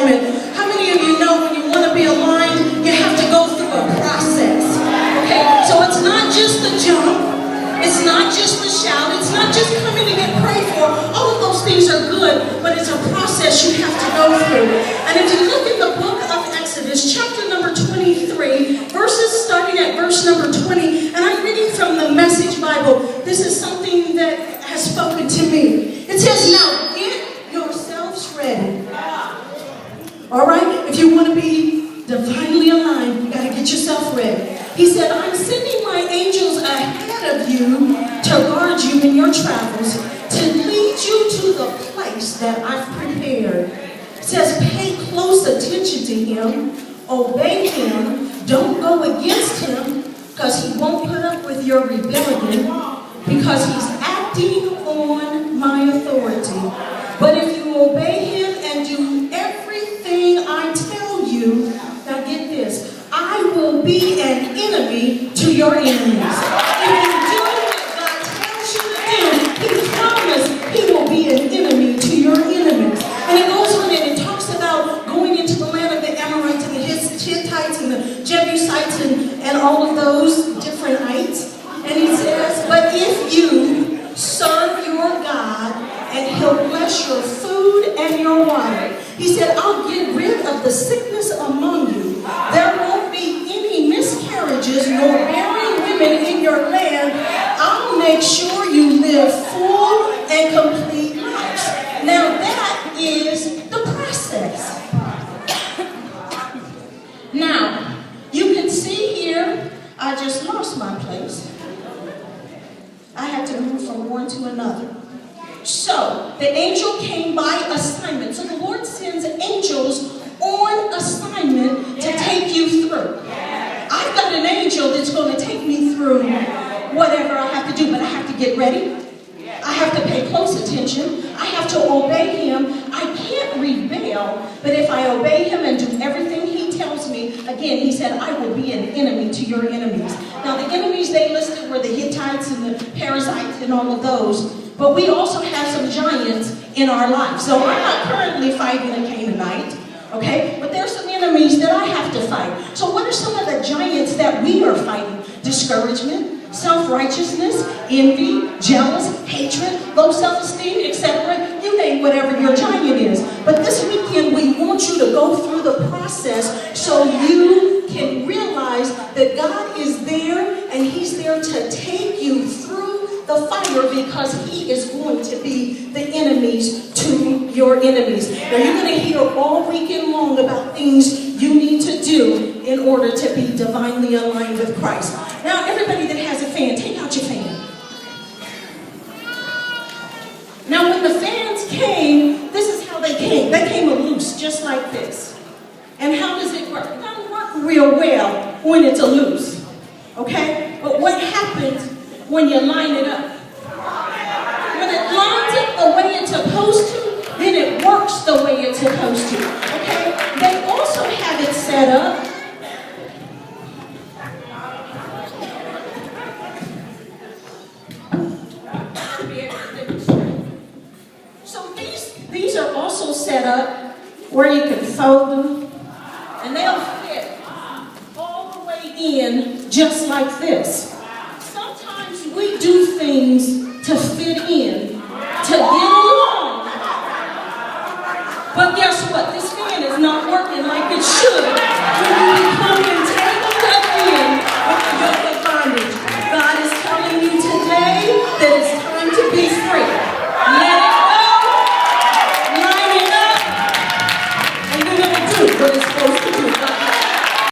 alignment. How many of you know when you want to be aligned, you have to go through a process? Okay, so it's not just the jump. It's not just the shout. It's not just coming to get prayed for. All of those things are good, but it's a process you have to go through. And if you look in the book of Exodus, chapter number 23, verses starting at verse number 20, and I'm reading from the Message Bible. This is something that has spoken to me. It says, now get yourselves ready. All right? If you want to be divinely aligned, you got to get yourself ready. He said, I'm sending my angels ahead of you to guard you in your travels, to lead you to the place that I've prepared. It says, pay close attention to him, obey him, don't go against him, because he won't put up with your rebellion, because he's acting on my authority. But if you obey him and do everything I tell you, now get this, I will be an enemy to your enemies. If you do what God tells you to do, he promised he will be an enemy to your enemies. And it goes on and it talks about going into the land of the Amorites and the Hittites and the Jebusites and all of those different ites. And he says, but if you serve your God and he'll bless your food and your water, he said, I'll get rid of the sickness among you. There won't be any miscarriages nor barren women in your land. I'll make sure you live full and complete lives. Now that is the process. Now, you can see here, I just lost my place. I had to move from one to another. So, the angel came by assignment. So the Lord sends angels on assignment to take you through. I've got an angel that's going to take me through whatever I have to do, but I have to get ready. I have to pay close attention. I have to obey him. I can't rebel, but if I obey him and do everything he tells me, again, he said, I will be an enemy to your enemies. Now, the enemies they listed were the Hittites and the Perizzites and all of those. But we also have some giants in our life. So I'm not currently fighting a Canaanite, okay? But there's some enemies that I have to fight. So what are some of the giants that we are fighting? Discouragement, self-righteousness, envy, jealous, hatred, low self-esteem, etc. You name whatever your giant is. But this weekend we want you to go through the process so you can realize that God is there and he's there to take you through the fire, because he is going to be the enemies to your enemies. Now you're going to hear all weekend long about things you need to do in order to be divinely aligned with Christ. Now everybody that has a fan, take out your fan. Now when the fans came, this is how they came. They came loose, just like this. And how does it work? It doesn't work real well when it's a loose. Okay? But what happens when you line it up? When it lines it the way it's supposed to, then it works the way it's supposed to. Okay? They also have it set up so these are also set up where you can fold them, and they'll fit all the way in just like this. We do things to fit in.